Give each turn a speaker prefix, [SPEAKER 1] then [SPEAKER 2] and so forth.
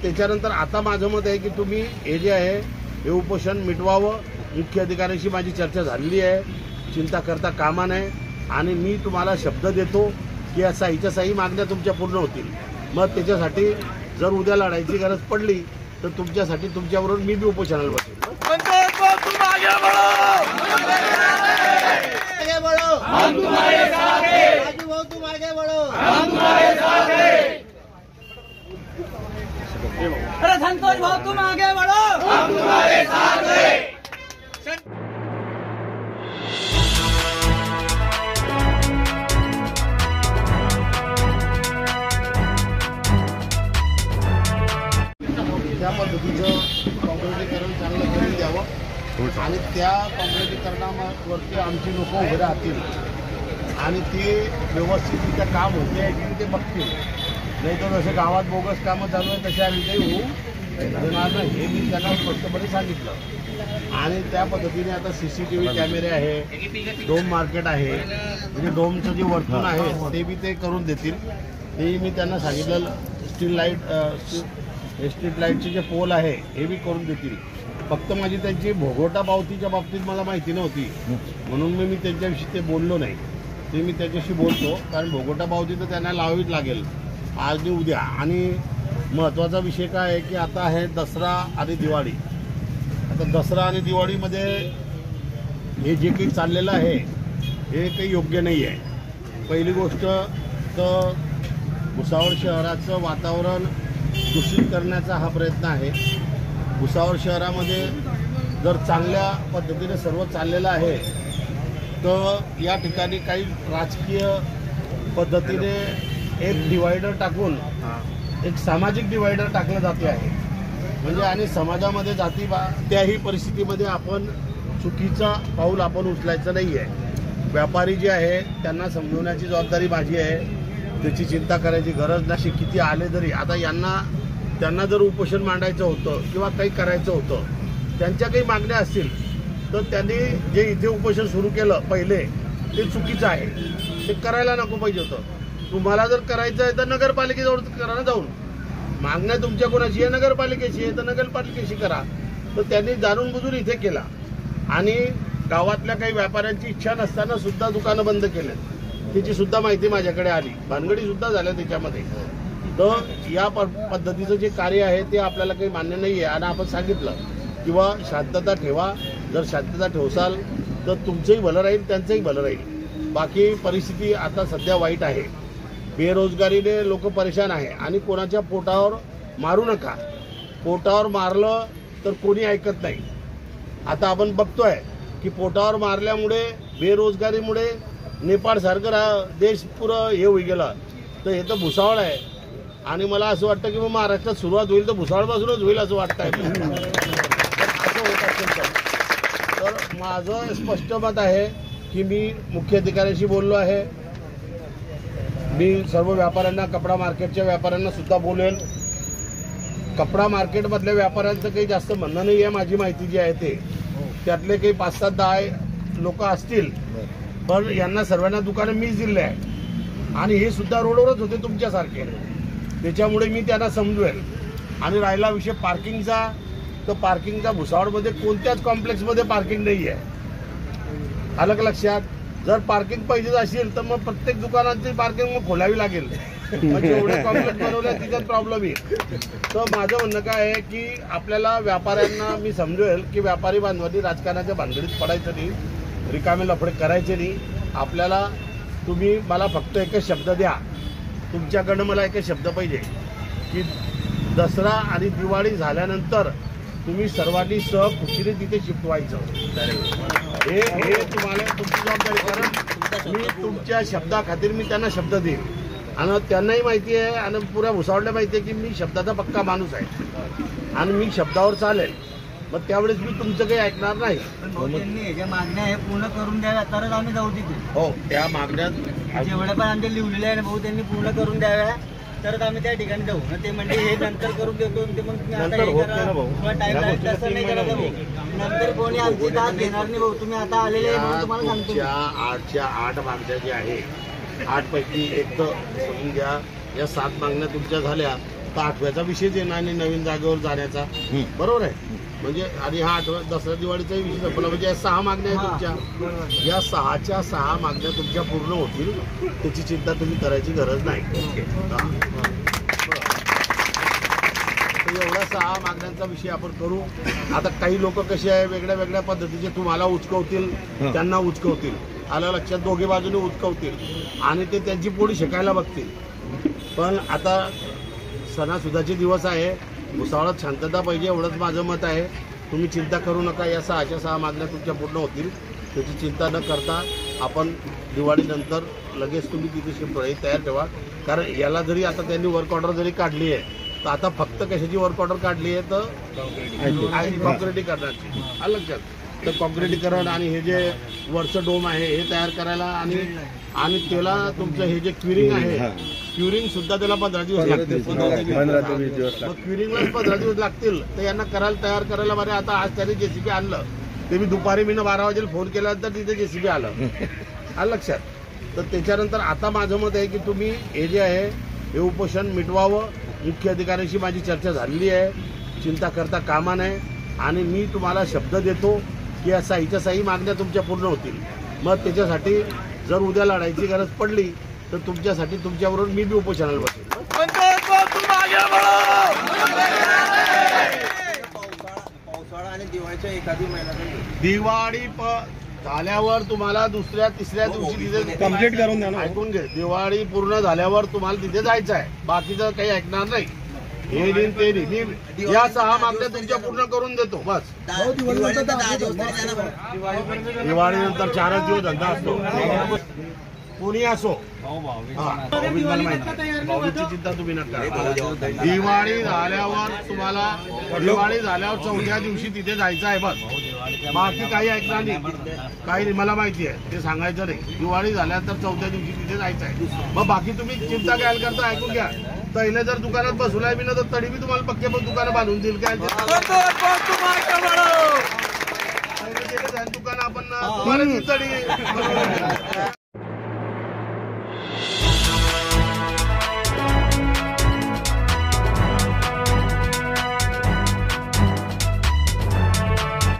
[SPEAKER 1] त्याच्यानंतर आता माझं मत आहे की तुम्ही हे जे आहे हे उपोषण मिटवावं. मुख्य अधिकाऱ्यांशी माझी चर्चा झालेली आहे, चिंता करता कामा नये. आणि मी तुम्हाला शब्द देतो की या साईच्या साई मागण्या तुमच्या पूर्ण होतील. मग त्याच्यासाठी जर उद्या लढायची गरज पडली तर तुमच्यासाठी तुमच्याबरोबर मी बी उपोषणाला बसेल.
[SPEAKER 2] अरे संतोष भाऊ तुम आगे बढ़ो, हम तुम्हारे साथ हैं.
[SPEAKER 1] त्या पद्धतीचं काँक्रिटीकरण चांगलं करून द्यावं आणि त्या काँक्रिटीकरणावरती आमची लोक उभे राहतील आणि ते व्यवस्थितरित्या काम होते आहे की ते बघतील. नाही तर जसे गावात बोगस कामं चालू आहे तशा आम्ही काही होऊ देणार नाही हे मी त्यांना स्पष्टपणे सांगितलं. आणि त्या पद्धतीने आता CCTV कॅमेरे आहे, डोम मार्केट आहे, म्हणजे डोमचं जे वर्तुळ आहे ते बी ते करून देतील. तेही मी त्यांना सांगितलं. स्ट्रीट लाईटचे जे पोल आहे हे बी करून देतील. फक्त माझी त्यांची भोगवटा पावतीच्या बाबतीत मला माहिती नव्हती म्हणून मी त्यांच्याविषयी ते बोललो नाही. ते मी त्याच्याशी बोलतो कारण भोगवटा पावती तर त्यांना लावावीच लागेल आज आणि उद्या. आणि महत्त्वाचा विषय काय आहे की आता आहे दसरा आणि दिवाळी. आता दसरा आणि दिवाळीमध्ये हे जे काही चाललेलं आहे हे काही योग्य नाही आहे. पहिली गोष्ट तर भुसावळ शहराचं वातावरण दूषित करण्याचा हा प्रयत्न आहे. भुसावळ शहरामध्ये जर चांगल्या पद्धतीने सर्व चाललेलं आहे तर या ठिकाणी काही राजकीय पद्धतीने एक डिवायडर टाकून एक सामाजिक डिवायडर टाकलं जाते आहे. म्हणजे आणि समाजामध्ये जाती त्याही परिस्थितीमध्ये आपण चुकीचा पाऊल आपण उचलायचं नाही आहे. व्यापारी जे आहे त्यांना समजवण्याची जबाबदारी माझी आहे. त्याची चिंता करायची गरज नाही. किती आले तरी आता त्यांना जर उपोषण मांडायचं होतं किंवा काही करायचं होतं, त्यांच्या काही मागण्या असतील तर त्यांनी जे इथे उपोषण सुरू केलं पहिले ते चुकीचं आहे. ते करायला नको पाहिजे होतं. तुम्हाला जर करायचं आहे तर नगरपालिकेजवळ करा ना जाऊन. मागण्या तुमच्या कोणाची आहे? नगरपालिकेची आहे तर नगरपालिकेशी करा. तर त्यांनी जाणून बुजून इथे केला आणि गावातल्या काही व्यापाऱ्यांची इच्छा नसताना सुद्धा दुकानं बंद केलेत. त्याची सुद्धा माहिती माझ्याकडे आली. भानगडी सुद्धा झाल्या त्याच्यामध्ये. तर या पद्धतीचं जे कार्य आहे ते आपल्याला काही मान्य नाही आहे. आणि आपण सांगितलं किंवा शांतता ठेवा. जर शांतता ठेवसाल तर तुमचंही भलं राहील, त्यांचंही भलं राहील. बाकी परिस्थिती आता सध्या वाईट आहे. बेरोजगारीने लोक परेशान आहे आणि कोणाच्या पोटावर मारू नका. पोटावर मारलं तर कोणी ऐकत नाही. आता आपण बघतोय की पोटावर मारल्यामुळे बेरोजगारीमुळे नेपाळसारखं देश पुरं हे होई गेला. तर हे तर भुसावळ आहे आणि मला असं वाटतं की मग महाराष्ट्रात सुरुवात होईल तर भुसावळपासूनच होईल असं वाटतंय. असं होत असेल तर माझं स्पष्ट मत आहे की मी मुख्य अधिकाऱ्यांशी बोललो आहे. मी सर्व व्यापाऱ्यांना, कपडा मार्केटच्या व्यापाऱ्यांना सुद्धा बोलेल. कपडा मार्केटमधल्या व्यापाऱ्यांचं काही जास्त म्हणणं नाही आहे. माझी माहिती जी आहे ते त्यातले काही 5-7-10 लोक असतील. पण यांना सर्वांना दुकानं मीच दिले आहे आणि हे सुद्धा रोडवरच होते तुमच्यासारखे. त्याच्यामुळे मी त्यांना समजवेल. आणि राहिला विषय पार्किंगचा, तर पार्किंगचा भुसावळमध्ये कोणत्याच कॉम्प्लेक्समध्ये पार्किंग नाही आहे. अलग लक्षात. जर पार्किंग पाहिजे असेल तर मग प्रत्येक दुकानाची पार्किंग मग खोलावी लागेल. म्हणजे एवढे कॉम्प्लेक्स बनवल्या तिच्यात प्रॉब्लेम येईल. तर माझं म्हणणं काय आहे की आपल्याला व्यापाऱ्यांना मी समजवेल की व्यापारी बांधवांनी राजकारणाच्या भानगडीत पडायचं नाही, रिकामे लफडे करायचे नाही. आपल्याला तुम्ही मला फक्त एकच शब्द द्या. तुमच्याकडनं मला एकच शब्द पाहिजे की दसरा आणि दिवाळी झाल्यानंतर तुम्ही सर्वांनी सहकुशीने तिथे शिफ्ट व्हायचं. हे तुम्हाला तुमची जबाबदारी. कारण मी तुमच्या शब्दाखातीर मी त्यांना शब्द देईन आणि त्यांनाही माहिती आहे आणि पुऱ्या भुसावळला माहिती आहे की मी शब्दाचा पक्का माणूस आहे आणि मी शब्दावर चालेल. मग त्यावेळेस मी तुमचं काही ऐकणार नाही.
[SPEAKER 2] त्यांनी ज्या मागण्या आहे पूर्ण करून द्याव्या तरच आम्ही जाऊ तिथे.
[SPEAKER 1] हो, त्या मागण्या
[SPEAKER 2] जेवढ्या पण आमच्या लिहिलेल्या आहे भाऊ त्यांनी पूर्ण करून द्याव्या तरच आम्ही त्या ठिकाणी जाऊ. ते म्हणजे हे नंतर करून देतो ते मग तुम्ही आता हे करा टाइम तसं नाही करायचं भाऊ. नंतर कोणी आमची दाद घेणार नाही भाऊ. तुम्ही आता आलेले म्हणून तुम्हाला सांगतो.
[SPEAKER 1] 8च्या 8 मागण्या ज्या आहे 8 पैकी एक तर समजून घ्या. या 7 मागण्या तुमच्या झाल्या तर 8व्याचा विषयच येणार नाही नवीन जागेवर जाण्याचा, बरोबर आहे. म्हणजे आणि हा 8व्या दसरा दिवाळीचाही विषय संपला. म्हणजे या 6 मागण्या आहेत तुमच्या, या 6च्या 6 मागण्या तुमच्या पूर्ण होतील, त्याची चिंता तुम्ही करायची गरज नाही. एवढ्या 6 मागण्यांचा विषय आपण करू. आता काही लोक कसे आहे वेगळ्या वेगळ्या पद्धतीचे तुम्हाला उचकवतील, त्यांना उचकवतील, आलं लक्षात, दोघे बाजूने उचकवतील आणि ते त्यांची पोळी शिकायला बघतील. पण आता सणासुदाचे दिवस आहे, भुसावळात शांतता पाहिजे, एवढंच माझं मत आहे. तुम्ही चिंता करू नका, या 6च्या 6 मागण्या तुमच्या पूर्ण होतील, त्याची चिंता न करता आपण दिवाळीनंतर लगेच तुम्ही तिथे शिपाई तयार ठेवा. कारण याला जरी आता त्यांनी वर्क ऑर्डर जरी काढली आहे तर आता फक्त कशाची वर्क ऑर्डर काढली आहे तर कॉन्क्रिटीकरणाची, आलं लक्षात. तर कॉन्क्रिटीकरण आणि हे जे वरचं डोम आहे हे तयार करायला आणि त्याला तुमचं हे जे क्युरिंग आहे, क्युरिंग सुद्धा त्याला 15 दिवस लागतील. मग क्युरिंगलाच 15 दिवस लागतील, तर यांना तयार करायला बरे. आता आज त्यांनी JCB आणलं, ते मी दुपारी 12 वाजेला फोन केल्यानंतर तिथे JCB आलं, आलं लक्षात. तर त्याच्यानंतर आता माझं मत आहे की तुम्ही हे जे आहे हे उपोषण मिटवावं. मुख्य अधिकाऱ्यांशी माझी चर्चा झालेली आहे, चिंता करता कामा नये. आणि मी तुम्हाला शब्द देतो की या 6च्या 6 मागण्या तुमच्या पूर्ण होतील. मग त्याच्यासाठी जर उद्या लढायची गरज पडली तर तुमच्यासाठी तुमच्याबरोबर मी बी उपोषणाला बसेल.
[SPEAKER 2] पावसाळा आणि दिवाळीच्या एखादी महिन्यात
[SPEAKER 1] दिवाळी झाल्यावर तुम्हाला दुसऱ्या तिसऱ्या दिवशी तिथे
[SPEAKER 3] कंप्लीट करून द्या ना.
[SPEAKER 1] ऐकून घे, दिवाळी पूर्ण झाल्यावर तुम्हाला तिथे जायचं आहे, बाकीचं काही ऐकणार नाही. हे दिन ते दिन, या 6 मागण्या तुमच्या पूर्ण करून देतो बस. दिवाळीनंतर 4च दिवस धंदा असतो, कोणी असो. भाऊची चिंता तुम्ही नका. दिवाळी झाल्यावर तुम्हाला चौथ्या दिवशी तिथे जायचं आहे बस, बाकी काही ऐकणार नाही. काही मला माहिती आहे ते सांगायचं नाही. दिवाळी झाल्यानंतर 4थ्या दिवशी तिथे जायचं आहे. मग बाकी तुम्ही चिंता काय करता ऐकून घ्या. पहिले जर दुकानात बसलाय मी ना तर तरी मी तुम्हाला पक्के पण दुकानं बांधून देईल. काय दुकान आपण तडी